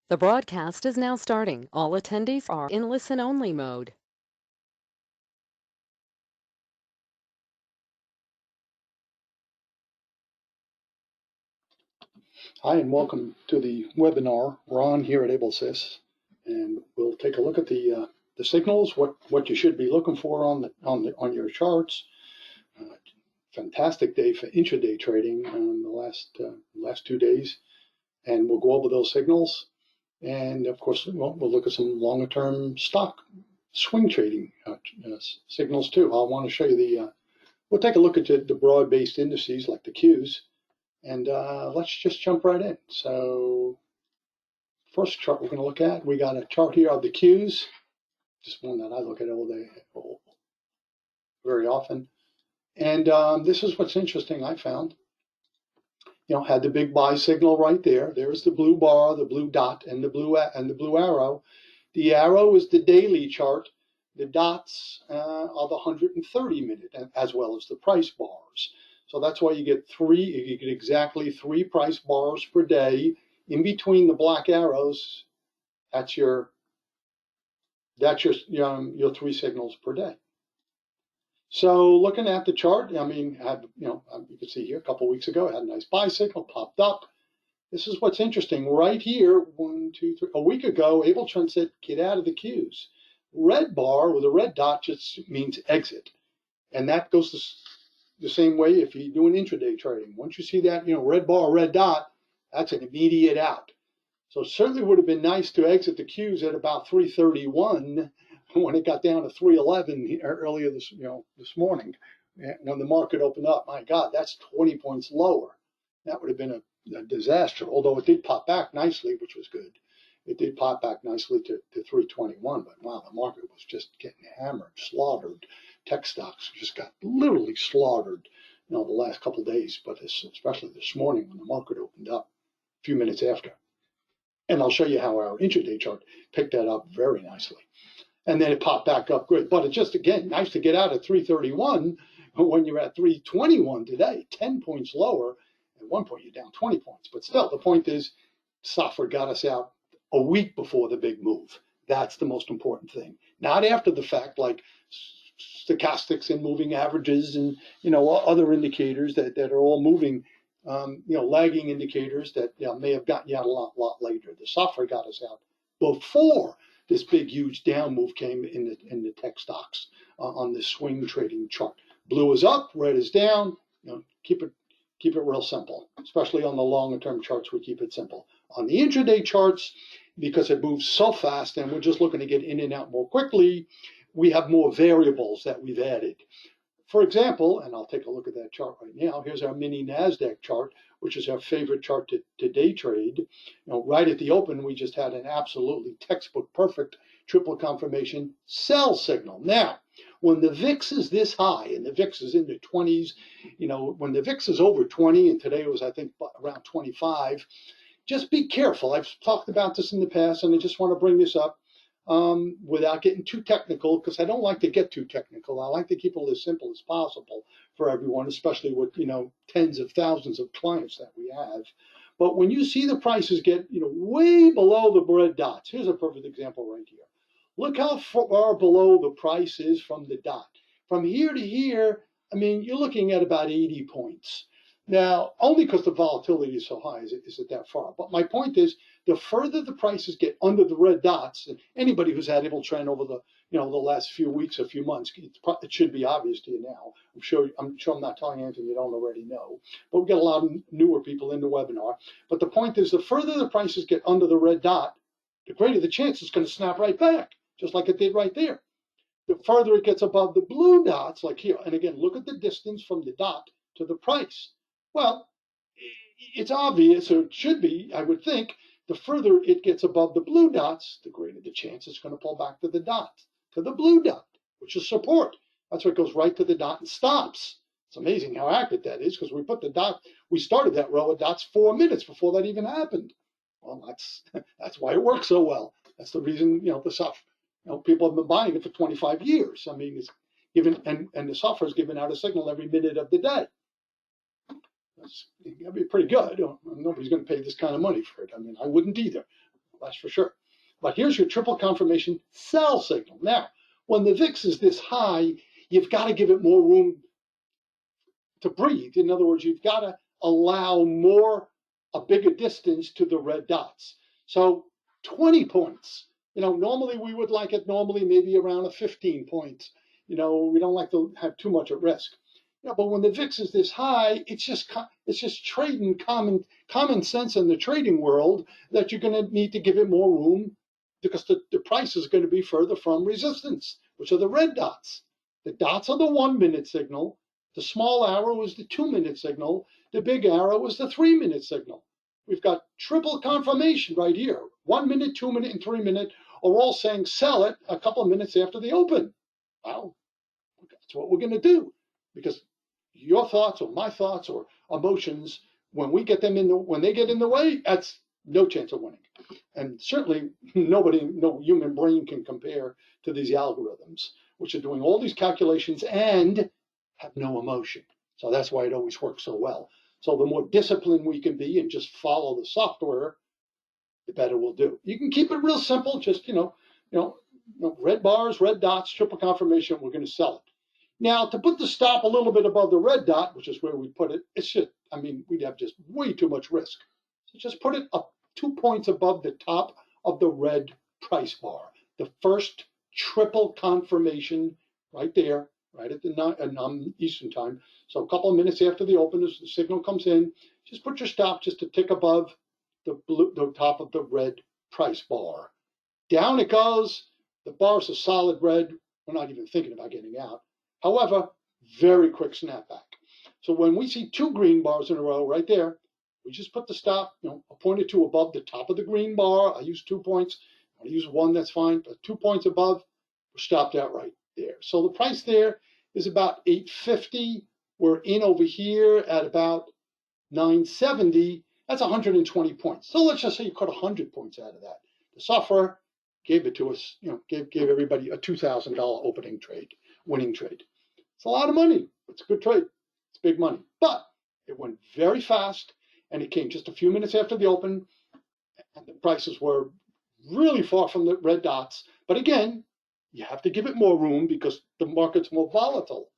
The broadcast is now starting. All attendees are in listen-only mode. Hi, and welcome to the webinar. Ron here at Ablesys, and we'll take a look at the signals, what you should be looking for on your charts. Fantastic day for intraday trading the last 2 days, and we'll go over those signals. And of course, we'll look at some longer term stock swing trading signals too. I want to show you we'll take a look at the broad-based indices like the Qs. And let's just jump right in. So first chart we're going to look at, we got a chart here of the Qs, just one that I look at all day, very often. And this is what's interesting I found. Had the big buy signal right there. There's the blue bar, the blue dot, and the blue arrow. The arrow is the daily chart. The dots are the 130-minute, as well as the price bars. So that's why you get exactly 3 price bars per day in between the black arrows. That's your 3 signals per day. So looking at the chart, you can see here a couple of weeks ago, it had a nice buy signal, popped up. This is what's interesting. Right here, 1, 2, 3, a week ago, Abletrend said, get out of the Qs. Red bar with a red dot just means exit. And that goes the same way if you're doing intraday trading. Once you see that, red bar, red dot, that's an immediate out. So it certainly would have been nice to exit the Qs at about 331 when it got down to 311 earlier this morning when the market opened up. My God, that's 20 points lower. That would have been a disaster, although it did pop back nicely, which was good. It did pop back nicely to 321, but wow, the market was just getting hammered, slaughtered. Tech stocks just got literally slaughtered, the last couple of days, but especially this morning when the market opened up a few minutes after. And I'll show you how our intraday chart picked that up very nicely. And then it popped back up good. But it's just, again, nice to get out at 331 when you're at 321 today, 10 points lower. At one point, you're down 20 points. But still, the point is, software got us out a week before the big move. That's the most important thing. Not after the fact, like stochastics and moving averages and, other indicators that are all moving, lagging indicators that may have gotten you out a lot later. The software got us out before this big, huge down move came in the tech stocks on this swing trading chart. Blue is up, red is down. Keep it real simple, especially on the longer term charts. We keep it simple. On the intraday charts, because it moves so fast and we're just looking to get in and out more quickly, we have more variables that we've added. For example, and I'll take a look at that chart right now. Here's our mini NASDAQ chart, which is our favorite chart to day trade. Right at the open, we just had an absolutely textbook perfect triple confirmation sell signal. Now, when the VIX is this high, and the VIX is in the 20s, when the VIX is over 20, and today was, I think, around 25, just be careful. I've talked about this in the past, and I just want to bring this up without getting too technical, because I don't like to get too technical. I like to keep it as simple as possible for everyone, especially with tens of thousands of clients that we have. But when you see the prices get way below the red dots, here's a perfect example right here. Look how far below the price is from the dot. From here to here, you're looking at about 80 points. Now, only because the volatility is so high is it that far. But my point is, the further the prices get under the red dots, and anybody who's had Abletrend over the last few weeks, a few months, it should be obvious to you now. I'm sure I'm not telling you anything you don't already know. But we get a lot of newer people in the webinar. But the point is, the further the prices get under the red dot, the greater the chance it's going to snap right back, just like it did right there. The further it gets above the blue dots, like here, and again, look at the distance from the dot to the price. Well, it's obvious, or it should be, I would think, the further it gets above the blue dots, the greater the chance it's going to pull back to the dot, to the blue dot, which is support. That's what goes right to the dot and stops. It's amazing how accurate that is, because we started that row of dots 4 minutes before that even happened. Well, that's why it works so well. That's the reason, the software, people have been buying it for 25 years. It's given, and the software is giving out a signal every minute of the day. It's got to be pretty good. Nobody's going to pay this kind of money for it. I wouldn't either. that's for sure. But here's your triple confirmation sell signal. Now, when the VIX is this high, you've got to give it more room to breathe. In other words, you've got to allow a bigger distance to the red dots. So 20 points. Normally we would like it maybe around a 15 points. We don't like to have too much at risk. But when the VIX is this high, it's just trading common sense in the trading world that you're going to need to give it more room because the price is going to be further from resistance, which are the red dots. The dots are the 1 minute signal. The small arrow is the 2 minute signal. The big arrow is the 3 minute signal. We've got triple confirmation right here. 1 minute, 2 minute, and 3 minute are all saying sell it a couple of minutes after the open. Well, that's what we're going to do because your thoughts or my thoughts or emotions, when they get in the way, that's no chance of winning. And certainly no human brain can compare to these algorithms, which are doing all these calculations and have no emotion. So that's why it always works so well. So the more disciplined we can be and just follow the software, the better we'll do. You can keep it real simple, just red bars, red dots, triple confirmation, we're going to sell it. Now, to put the stop a little bit above the red dot, which is where we put it, we'd have just way too much risk. So just put it up 2 points above the top of the red price bar. The first triple confirmation right there, right at the Eastern time. So a couple of minutes after the open, as the signal comes in, just put your stop just a tick above the top of the red price bar. Down it goes. The bar's a solid red. We're not even thinking about getting out. However, very quick snapback. So when we see 2 green bars in a row right there, we just put the stop, a point or 2 above the top of the green bar. I use 2 points. I use 1, that's fine. But 2 points above, we're stopped out right there. So the price there is about 850. We're in over here at about 970. That's 120 points. So let's just say you cut 100 points out of that. The software gave it to us, gave everybody a $2,000 opening trade, winning trade. It's a lot of money. It's a good trade. It's big money. But it went very fast, and it came just a few minutes after the open, and the prices were really far from the red dots. But again, you have to give it more room because the market's more volatile.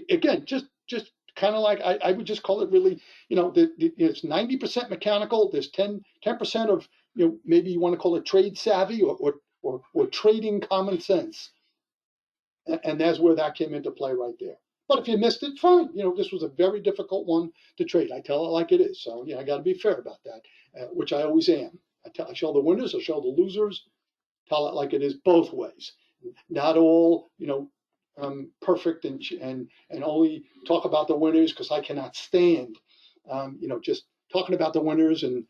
Again, just kind of like I would just call it really, it's 90% mechanical. There's 10% of, maybe you want to call it trade savvy or trading common sense. And that's where that came into play right there. But if you missed it, fine. This was a very difficult one to trade. I tell it like it is. So, I got to be fair about that, which I always am. I show the winners, I show the losers, tell it like it is both ways. Not all, perfect and only talk about the winners because I cannot stand, just talking about the winners and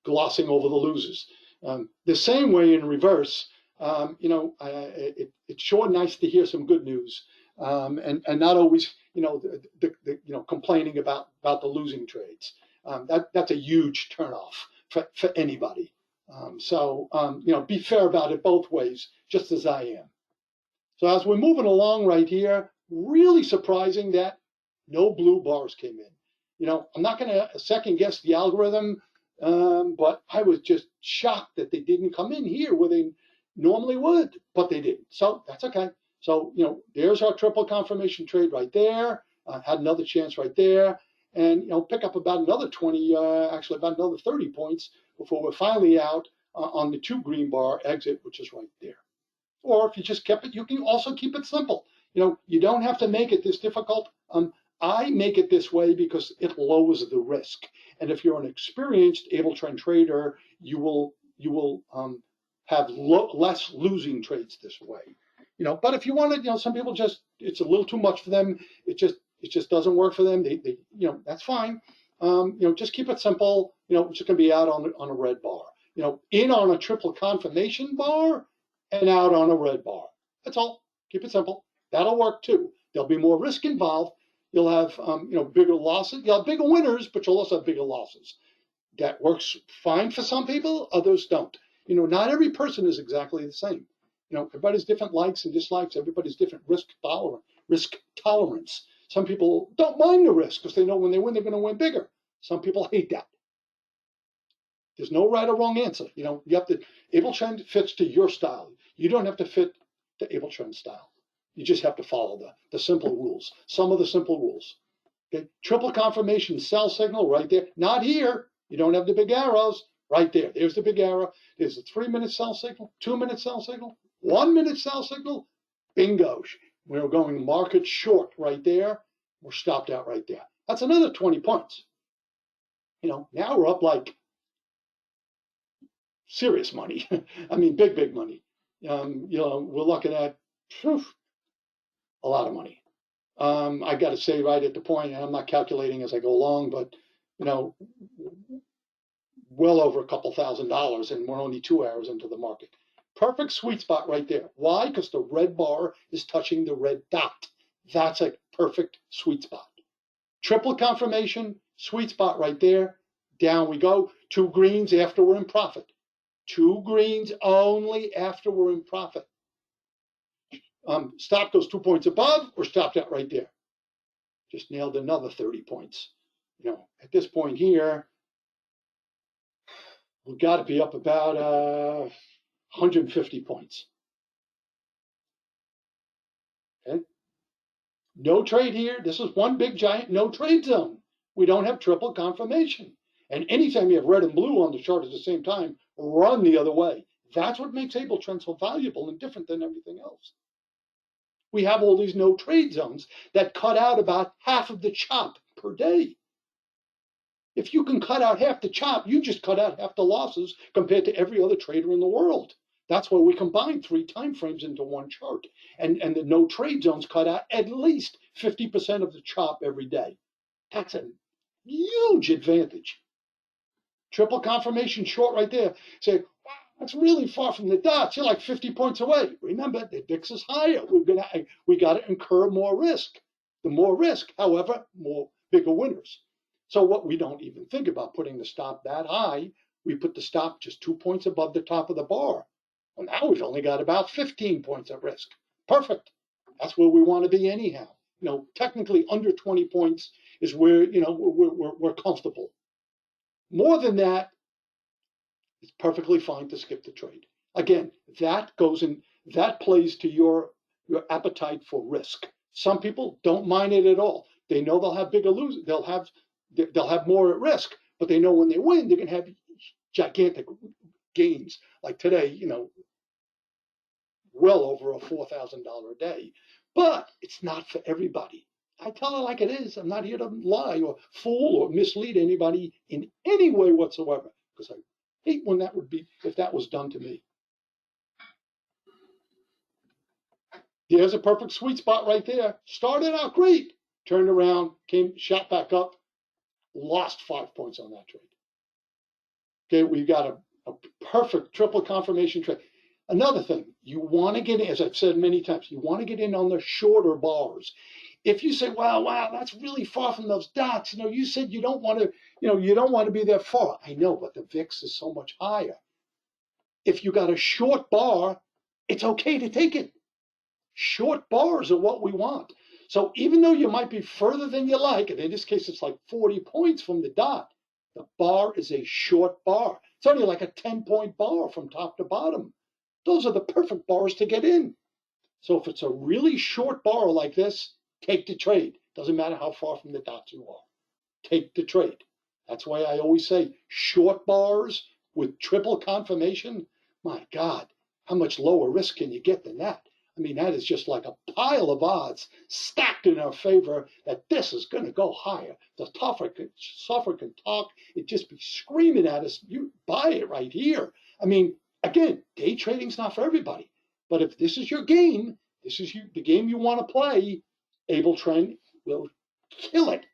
glossing over the losers. The same way in reverse, it's sure nice to hear some good news and not always, complaining about the losing trades. That's a huge turnoff for anybody. Be fair about it both ways, just as I am. So as we're moving along right here, really surprising that no blue bars came in. I'm not going to second guess the algorithm, but I was just shocked that they didn't come in here where they normally would, but they didn't. So that's okay. So, there's our triple confirmation trade right there. Had another chance right there. And, pick up about another 20, about another 30 points before we're finally out on the 2 green bar exit, which is right there. Or if you just kept it, you can also keep it simple. You don't have to make it this difficult. I make it this way because it lowers the risk. And if you're an experienced able trend trader, you will have less losing trades this way. But if you want to, some people it's a little too much for them. It just doesn't work for them. They that's fine. Just keep it simple. It's just gonna be out on a red bar. In on a triple confirmation bar and out on a red bar. That's all. Keep it simple. That'll work too. There'll be more risk involved. You'll have bigger losses. You'll have bigger winners, but you'll also have bigger losses. That works fine for some people. Others don't. Not every person is exactly the same. Everybody's different likes and dislikes. Everybody's different risk tolerance. Some people don't mind the risk because they know when they win, they're going to win bigger. Some people hate that. There's no right or wrong answer. You have to, Able Trend fits to your style. You don't have to fit the Able Trend style. You just have to follow the simple rules, some of the simple rules. Okay, triple confirmation sell signal right there. Not here. You don't have the big arrows. Right there. There's the big arrow. There's a 3-minute sell signal, 2-minute sell signal, 1-minute sell signal. Bingo. We're going market short right there. We're stopped out right there. That's another 20 points. Now we're up like serious money. I mean, big money. We're looking at a lot of money. I got to say right at the point, and I'm not calculating as I go along, but well over a couple $1,000s, and we're only 2 hours into the market. Perfect sweet spot right there. Why? Because the red bar is touching the red dot. That's a perfect sweet spot. Triple confirmation, sweet spot right there. Down we go. 2 greens after we're in profit. 2 greens only after we're in profit. Stop those 2 points above, or stopped out right there. Just nailed another 30 points. At this point here, we've got to be up about 150 points. Okay. No trade here. This is one big giant no trade zone. We don't have triple confirmation. And anytime you have red and blue on the chart at the same time, run the other way. That's what makes Able Trend so valuable and different than everything else. We have all these no trade zones that cut out about half of the chop per day. If you can cut out half the chop, you just cut out half the losses compared to every other trader in the world. That's why we combine 3 time frames into one chart. And the no trade zones cut out at least 50% of the chop every day. That's a huge advantage. Triple confirmation short right there. Say, wow, that's really far from the dots. You're like 50 points away. Remember, the VIX is higher. We got to incur more risk. The more risk, however, more bigger winners. So what we don't even think about putting the stop that high. We put the stop just 2 points above the top of the bar. Well, now we've only got about 15 points at risk. Perfect. That's where we want to be anyhow. Technically under 20 points is where we're comfortable. More than that, it's perfectly fine to skip the trade. Again, that plays to your appetite for risk. Some people don't mind it at all. They know they'll have bigger losers. They'll have more at risk, but they know when they win, they're going to have gigantic gains. Like today, well over a $4,000 a day. But it's not for everybody. I tell it like it is. I'm not here to lie or fool or mislead anybody in any way whatsoever, because I hate when if that was done to me. There's a perfect sweet spot right there. Started out great, turned around, shot back up, lost 5 points on that trade. Okay, we've got a perfect triple confirmation trade. Another thing, you want to get in, as I've said many times, you want to get in on the shorter bars. If you say, wow, that's really far from those dots. You said you don't want to be that far. I know, but the VIX is so much higher. If you got a short bar, it's okay to take it. Short bars are what we want. So even though you might be further than you like, and in this case it's like 40 points from the dot, the bar is a short bar. It's only like a 10-point bar from top to bottom. Those are the perfect bars to get in. So if it's a really short bar like this, take the trade. Doesn't matter how far from the dots you are. Take the trade. That's why I always say short bars with triple confirmation. My God, how much lower risk can you get than that? I mean, that is just like a pile of odds stacked in our favor that this is going to go higher. The suffer can talk. It just be screaming at us. You buy it right here. I mean, again, day trading's not for everybody. But if this is your game, the game you want to play, Able Trend will kill it,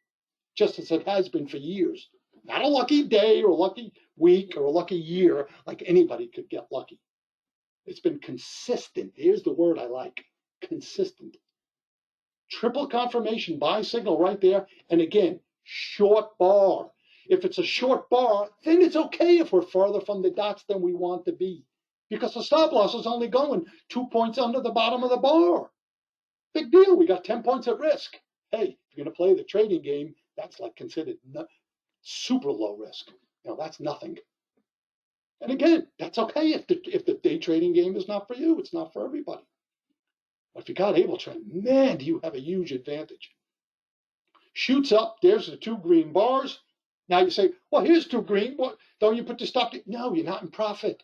just as it has been for years. Not a lucky day or a lucky week or a lucky year, like anybody could get lucky. It's been consistent. Here's the word I like, consistent. Triple confirmation buy signal right there. And again, short bar. If it's a short bar, then it's okay if we're farther from the dots than we want to be, because the stop loss is only going 2 points under the bottom of the bar. Big deal. We got 10 points at risk. Hey, if you're going to play the trading game, that's like considered super low risk. That's nothing. And again, that's okay if the day trading game is not for you. It's not for everybody. But if you got Abletrend, man, do you have a huge advantage. Shoots up, there's the 2 green bars. Now you say, well, here's 2 green. What, don't you put the stop? No, you're not in profit.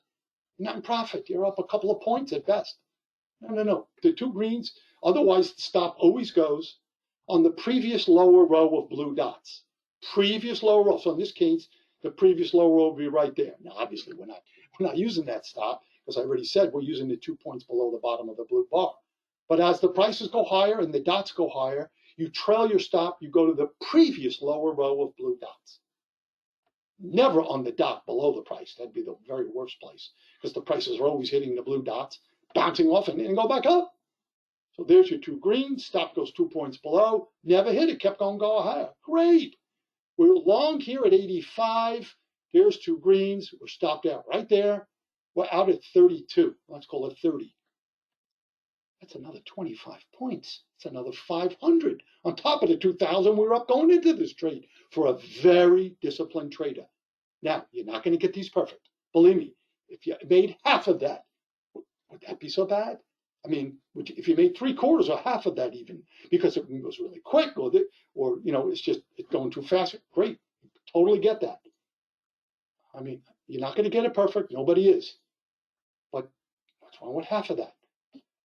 You're not in profit. You're up a couple of points at best. No. The 2 greens, otherwise the stop always goes on the previous lower row of blue dots. Previous lower row. So in this case, the previous lower row will be right there. Now, obviously, we're not using that stop because I already said we're using the 2 points below the bottom of the blue bar. But as the prices go higher and the dots go higher, you trail your stop, you go to the previous lower row of blue dots. Never on the dot below the price. That'd be the very worst place because the prices are always hitting the blue dots, bouncing off and go back up. So there's your 2 greens. Stop goes 2 points below. Never hit it. Kept going higher. Great. We're long here at 85. Here's 2 greens. We're stopped out right there. We're out at 32. Let's call it 30. That's another 25 points. It's another 500 on top of the 2,000 we were up going into this trade for a very disciplined trader. Now, you're not going to get these perfect. Believe me, if you made half of that, would that be so bad? I mean, if you made 3/4 or half of that even, because it was really quick or it's going too fast, great. Totally get that. I mean, you're not going to get it perfect. Nobody is. But what's wrong with half of that?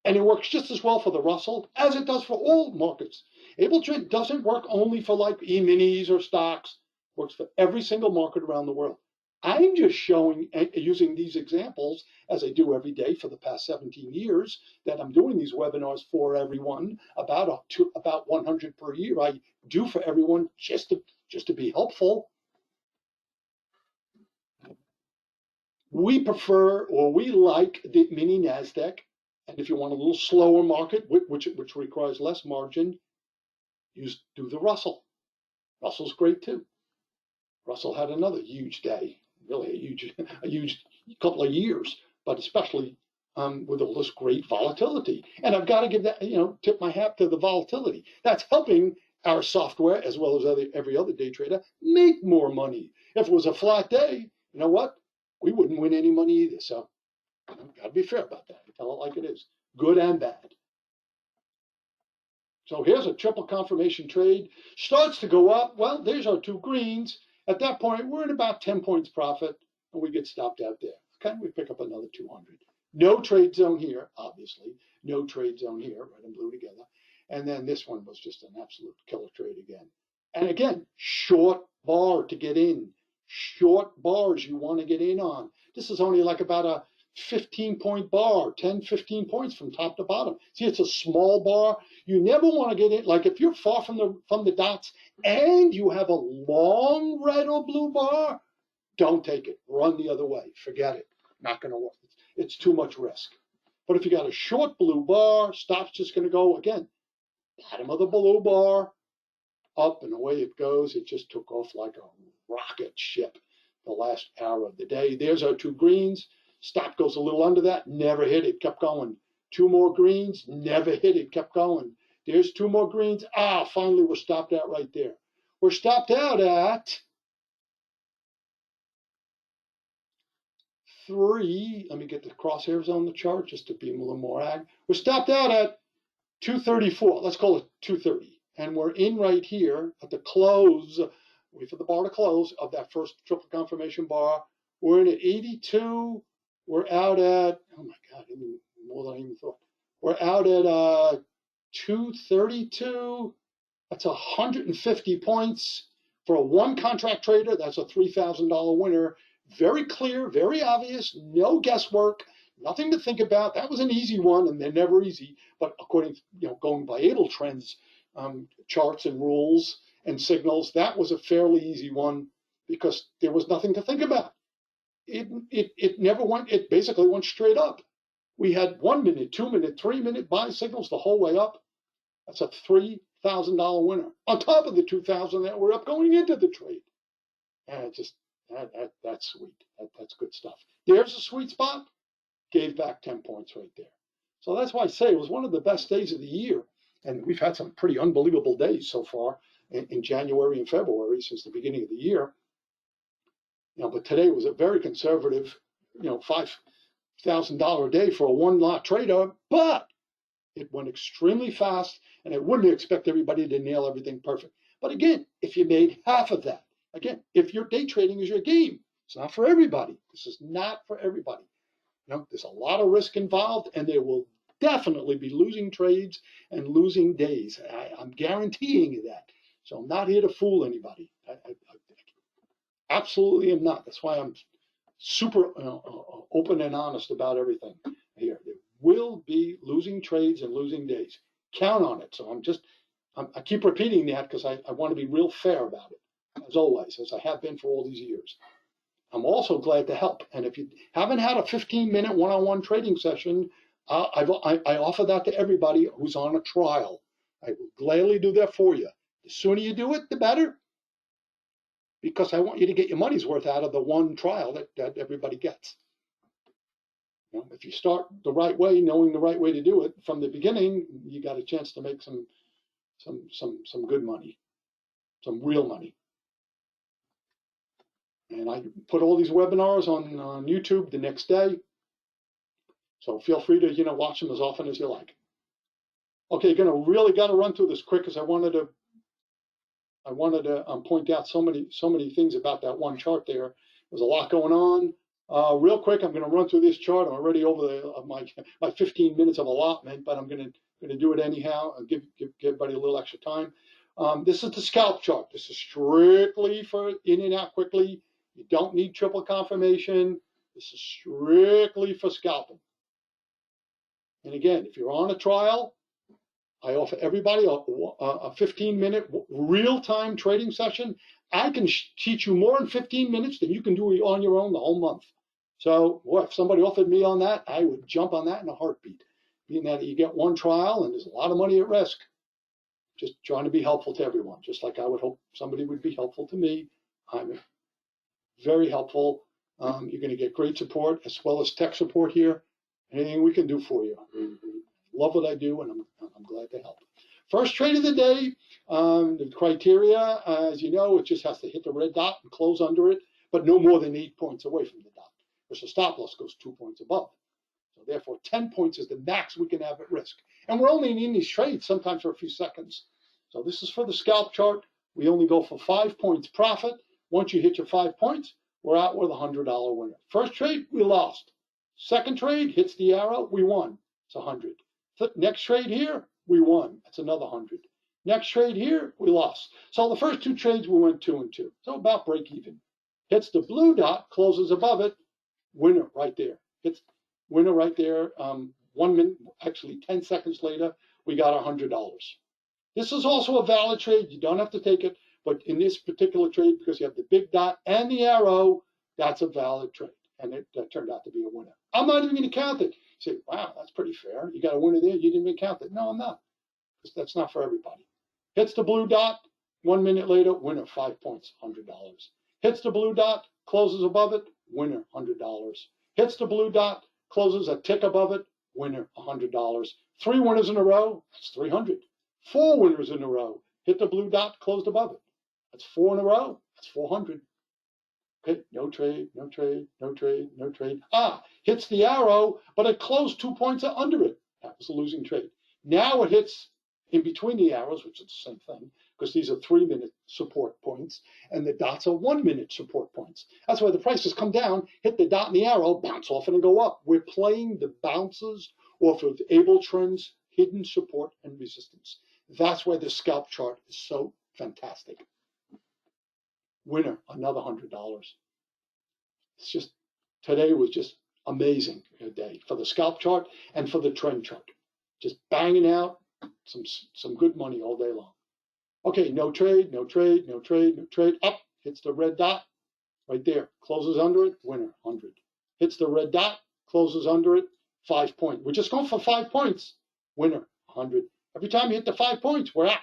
And it works just as well for the Russell as it does for all markets. Abletrend doesn't work only for like E-minis or stocks. It works for every single market around the world. I'm just using these examples as I do every day for the past 17 years that I'm doing these webinars for everyone, about 100 per year. I do for everyone just to be helpful. We prefer, or we like, the mini NASDAQ. And if you want a little slower market, which requires less margin, do the Russell. Russell's great too. Russell had another huge day, really a huge couple of years, but especially with all this great volatility. And I've got to give that, tip my hat to the volatility. That's helping our software, as well as every other day trader, make more money. If it was a flat day, you know what? We wouldn't win any money either. So got to be fair about that. Tell it like it is, good and bad. So here's a triple confirmation trade. Starts to go up. Well, there's our 2 greens. At that point, we're in about 10 points profit, and we get stopped out there. Okay, we pick up another 200. No trade zone here, obviously. No trade zone here, red and blue together. And then this one was just an absolute killer trade again. And again, short bar to get in. Short bars you want to get in on. This is only like about a 15-point bar, 10, 15 points from top to bottom. See, it's a small bar. You never want to get in. Like if you're far from the dots and you have a long red or blue bar, don't take it. Run the other way. Forget it. Not going to work. It's too much risk. But if you got a short blue bar, stop's just going to go, again, bottom of the blue bar, up and away it goes. It just took off like a rocket ship the last hour of the day. There's our 2 greens. Stop goes a little under that, never hit it, kept going. 2 more greens, never hit it, kept going. There's 2 more greens. Finally we're stopped out right there. We're stopped out at 3. Let me get the crosshairs on the chart just to be a little more ag. We're stopped out at 234. Let's call it 230. And we're in right here at the close. Wait for the bar to close of that first triple confirmation bar. We're in at 82. We're out at, oh my God, more than I even thought. We're out at 232. That's 150 points. For a 1 contract trader, that's a $3,000 winner. Very clear, very obvious, no guesswork, nothing to think about. That was an easy one, and they're never easy. But according to, going by Abletrend's charts and rules and signals, that was a fairly easy one because there was nothing to think about. It never went, it basically went straight up. We had 1 minute, 2 minute, 3 minute buy signals the whole way up. That's a $3,000 winner on top of the 2,000 that were up going into the trade. And that's sweet. That's good stuff. There's a sweet spot. Gave back 10 points right there. So that's why I say it was one of the best days of the year. And we've had some pretty unbelievable days so far in January and February since the beginning of the year. But today was a very conservative, $5,000 a day for a one-lot trader, but it went extremely fast, and I wouldn't expect everybody to nail everything perfect. But again, if you made half of that, again, if your day trading is your game, it's not for everybody. This is not for everybody. There's a lot of risk involved, and there will definitely be losing trades and losing days. I'm guaranteeing you that. So I'm not here to fool anybody. I absolutely am not. That's why I'm super open and honest about everything here. There will be losing trades and losing days. Count on it. So I keep repeating that because I want to be real fair about it, as always, as I have been for all these years. I'm also glad to help. And if you haven't had a 15-minute one-on-one trading session, I offer that to everybody who's on a trial. I will gladly do that for you. The sooner you do it, the better, because I want you to get your money's worth out of the one trial that everybody gets. If you start the right way, knowing the right way to do it from the beginning, you got a chance to make some good money, some real money. And I put all these webinars on YouTube the next day. So feel free to watch them as often as you like. Okay, really got to run through this quick because I wanted to point out so many things about that one chart there. There's a lot going on. Real quick, I'm going to run through this chart. I'm already over my 15 minutes of allotment, but I'm going to do it anyhow. I'll give everybody a little extra time. This is the scalp chart. This is strictly for in and out quickly. You don't need triple confirmation. This is strictly for scalping. And again, if you're on a trial, I offer everybody a 15-minute real-time trading session. I can teach you more in 15 minutes than you can do on your own the whole month. So, if somebody offered me on that, I would jump on that in a heartbeat. Being that you get one trial and there's a lot of money at risk. Just trying to be helpful to everyone, just like I would hope somebody would be helpful to me. I'm very helpful. You're going to get great support as well as tech support here. Anything we can do for you. Love what I do, and I'm glad to help. First trade of the day, the criteria, as you know, it just has to hit the red dot and close under it, but no more than 8 points away from the dot, because the stop loss goes 2 points above. So therefore, 10 points is the max we can have at risk. And we're only in these trades sometimes for a few seconds. So this is for the scalp chart. We only go for 5 points profit. Once you hit your 5 points, we're out with a $100 winner. First trade, we lost. Second trade, hits the arrow, we won. It's 100. Next trade here, we won. That's another 100. Next trade here, we lost. So the first two trades, we went 2 and 2. So about break even. Hits the blue dot, closes above it, winner right there. Hits winner right there. 1 minute, actually 10 seconds later, we got $100. This is also a valid trade. You don't have to take it. But in this particular trade, because you have the big dot and the arrow, that's a valid trade. And it turned out to be a winner. I'm not even going to count it. You say, wow, that's pretty fair. You got a winner there. You didn't even count it. No, I'm not. Because that's not for everybody. Hits the blue dot. 1 minute later, winner, 5 points, $100. Hits the blue dot, closes above it, winner, $100. Hits the blue dot, closes a tick above it, winner, $100. 3 winners in a row, that's 300. 4 winners in a row. Hit the blue dot, closed above it. That's 4 in a row. That's 400. Okay, no trade, no trade, no trade, no trade. Hits the arrow, but it closed 2 points under it. That was a losing trade. Now it hits in between the arrows, which is the same thing, because these are 3-minute support points, and the dots are 1-minute support points. That's why the prices come down, hit the dot and the arrow, bounce off and go up. We're playing the bounces off of Abletrend's hidden support and resistance. That's why the scalp chart is so fantastic. Winner, another $100. It's just, today was just amazing a day for the scalp chart and for the trend chart. Just banging out some good money all day long. Okay, no trade, no trade, no trade, no trade. Up, hits the red dot right there. Closes under it, winner, 100. Hits the red dot, closes under it, 5 points. We're just going for 5 points. Winner, 100. Every time you hit the 5 points, we're out.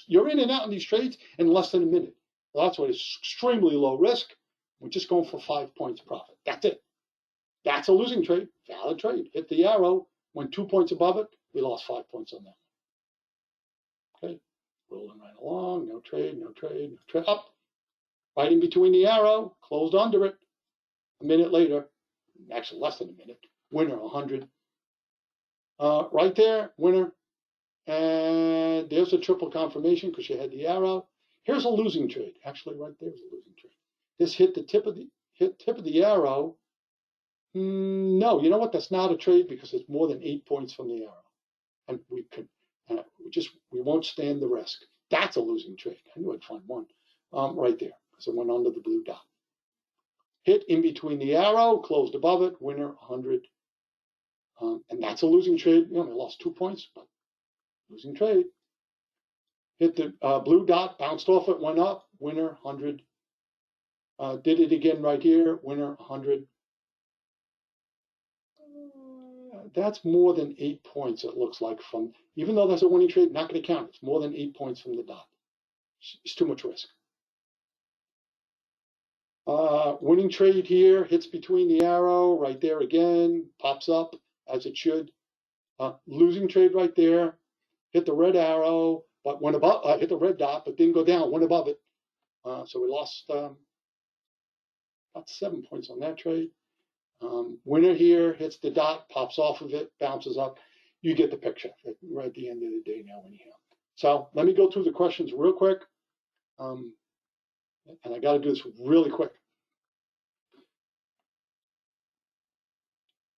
You're in and out in these trades in less than a minute. Well, that's why it's extremely low risk. We're just going for 5 points profit. That's it. That's a losing trade. Valid trade. Hit the arrow. Went 2 points above it. We lost 5 points on that. Okay. Rolling right along. No trade, no trade, no trade. Up. Right in between the arrow. Closed under it. A minute later, actually less than a minute. Winner 100. Right there, winner. And there's a triple confirmation because you had the arrow. Here's a losing trade. Actually, right there's a losing trade. This hit the tip of the arrow. No, you know what? That's not a trade because it's more than 8 points from the arrow, and we won't stand the risk. That's a losing trade. I knew I'd find one right there because it went under the blue dot. Hit in between the arrow, closed above it, winner 100, and that's a losing trade. You know, I lost 2 points, but losing trade. Hit the blue dot, bounced off it, went up, winner 100. Did it again right here, winner 100. That's more than 8 points, it looks like, from, even though that's a winning trade, not going to count. It's more than 8 points from the dot. It's too much risk. Winning trade here, hits between the arrow, right there again, pops up as it should. Losing trade right there, hit the red arrow, but went above, hit the red dot, but didn't go down, went above it. So we lost about 7 points on that trade. Winner here, hits the dot, pops off of it, bounces up. You get the picture. We're at the end of the day now anyhow. So let me go through the questions real quick. And I got to do this really quick.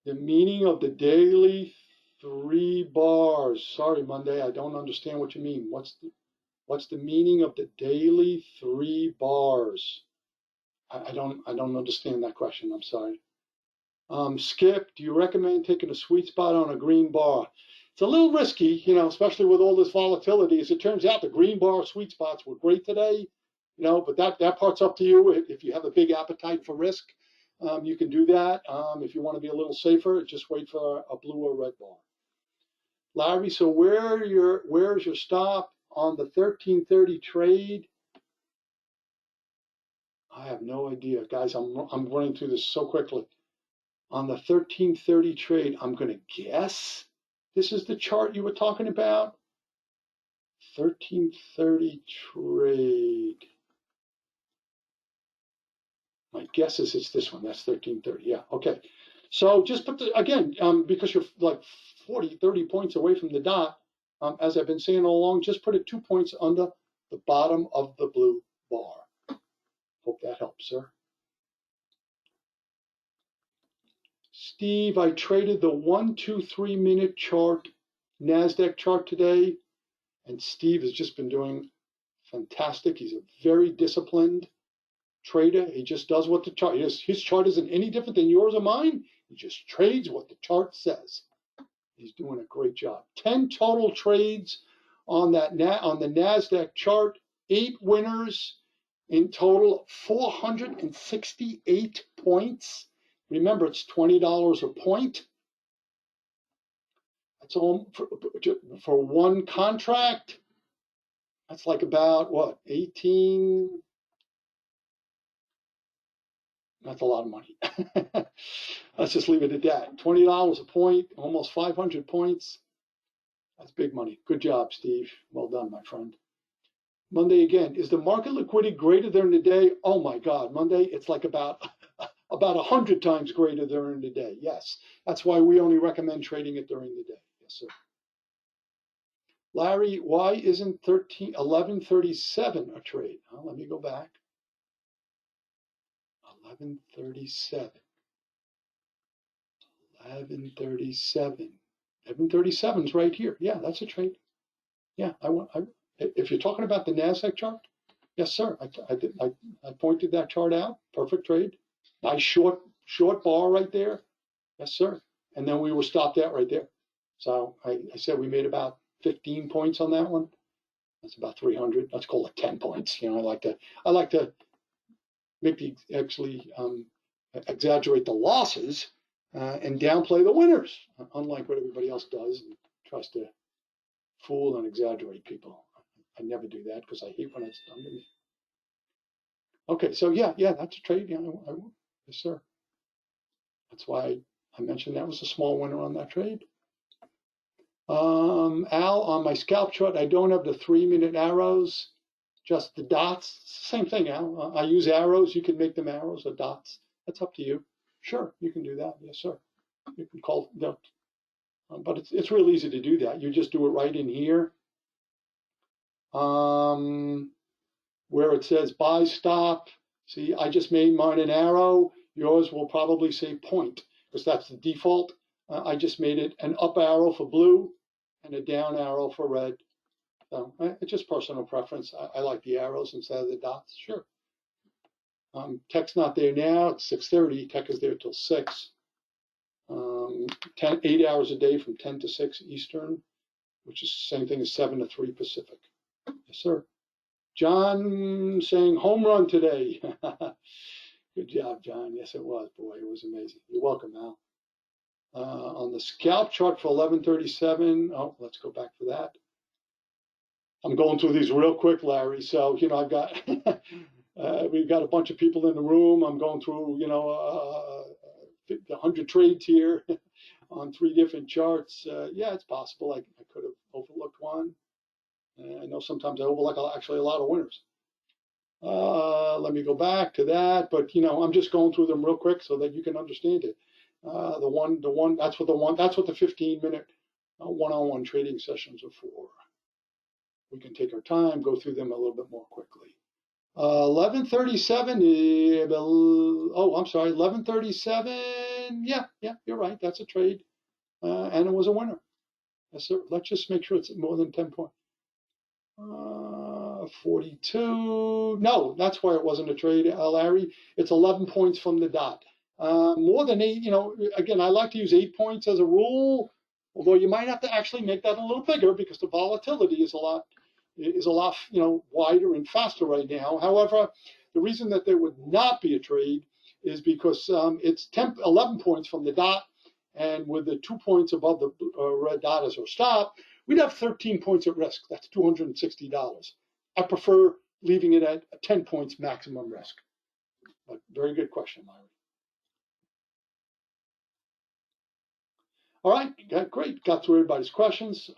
The meaning of the daily 3 bars. Sorry, Monday, I don't understand what you mean. What's the meaning of the daily 3 bars? I don't understand that question. I'm sorry. Skip, do you recommend taking a sweet spot on a green bar? It's a little risky, you know, especially with all this volatility. As it turns out, the green bar sweet spots were great today, you know, but that part's up to you. If you have a big appetite for risk, you can do that. If you want to be a little safer, just wait for a blue or red bar. Larry, so where's your stop on the 1330 trade? I have no idea, guys. I'm running through this so quickly. On the 1330 trade, I'm going to guess this is the chart you were talking about. 1330 trade. My guess is it's this one. That's 1330. Yeah, okay. So just put again, because you're like 40, 30 points away from the dot, as I've been saying all along, just put it 2 points under the bottom of the blue bar. Hope that helps, sir. Steve, I traded the 1, 2, 3 minute chart, NASDAQ chart today, and Steve has just been doing fantastic. He's a very disciplined trader. He just does what the chart, his chart isn't any different than yours or mine. He just trades what the chart says. He's doing a great job. 10 total trades on the NASDAQ chart, 8 winners in total, 468 points. Remember, it's $20 a point. That's all for one contract. That's like about what, 18? That's a lot of money. Let's just leave it at that. $20 a point, almost 500 points. That's big money. Good job, Steve. Well done, my friend. Monday again. Is the market liquidity greater during the day? Oh my God, Monday, it's like about 100 times greater during the day. Yes, that's why we only recommend trading it during the day. Yes, sir. Larry, why isn't 1137 a trade? Well, let me go back. 1137. 1137. 1137 is right here. Yeah, that's a trade. Yeah, if you're talking about the NASDAQ chart, yes, sir. I pointed that chart out. Perfect trade. Nice short bar right there. Yes, sir. And then we were stopped out right there. So I said we made about 15 points on that one. That's about 300. Let's call it 10 points. You know, I like to make exaggerate the losses and downplay the winners, unlike what everybody else does and tries to fool and exaggerate people. I never do that because I hate when it's done to me. Okay, so yeah, that's a trade. Yeah, yes, sir. That's why I mentioned that was a small winner on that trade. Al, on my scalp chart, I don't have the 3 minute arrows, just the dots. Same thing, Al. I use arrows. You can make them arrows or dots. That's up to you. Sure, you can do that. Yes, sir. You can call that, but it's real easy to do that. You just do it right in here, where it says buy stop. See, I just made mine an arrow. Yours will probably say point because that's the default. I just made it an up arrow for blue and a down arrow for red. So it's just personal preference. I like the arrows instead of the dots. Sure. Tech's not there now. It's 6:30. Tech is there till 6. 8 hours a day from 10 to 6 Eastern, which is the same thing as 7 to 3 Pacific. Yes, sir. John saying home run today. Good job, John. Yes, it was. Boy, it was amazing. You're welcome, Al. On the scalp chart for 1137. Oh, let's go back for that. I'm going through these real quick, Larry. So, I've got, we've got a bunch of people in the room. I'm going through, 100 trades here on 3 different charts. Yeah, it's possible. I could have overlooked one. I know sometimes I overlook actually a lot of winners. Let me go back to that, but I'm just going through them real quick so that you can understand it. That's what the 15-minute one-on-one trading sessions are for. We can take our time, go through them a little bit more quickly. 1137. I'm sorry, 1137. Yeah, you're right. That's a trade, and it was a winner. Yes, sir. Let's just make sure it's more than 10 points. 42. No, that's why it wasn't a trade, Larry. It's 11 points from the dot. More than 8. Again, I like to use 8 points as a rule, although you might have to actually make that a little bigger because the volatility is a lot wider and faster right now. However, the reason that there would not be a trade is because it's 11 points from the dot, and with the 2 points above the red dot as our stop, we'd have 13 points at risk. That's $260. I prefer leaving it at 10 points maximum risk. But very good question, Larry. All right, great. Got through everybody's questions.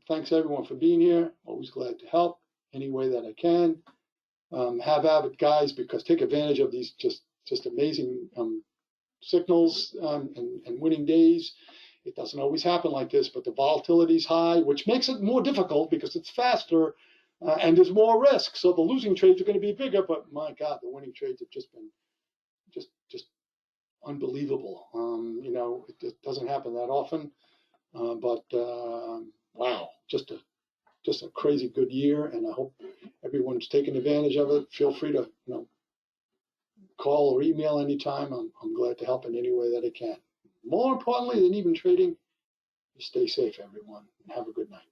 Thanks everyone for being here. Always glad to help any way that I can. Have at it, guys, because take advantage of these just amazing signals and winning days. It doesn't always happen like this, but the volatility is high, which makes it more difficult because it's faster and there's more risk. So the losing trades are going to be bigger, but my God, the winning trades have just been just unbelievable. It doesn't happen that often, but wow, just a crazy good year, and I hope everyone's taking advantage of it. Feel free to call or email anytime. I'm glad to help in any way that I can. More importantly than even trading, stay safe, everyone, and have a good night.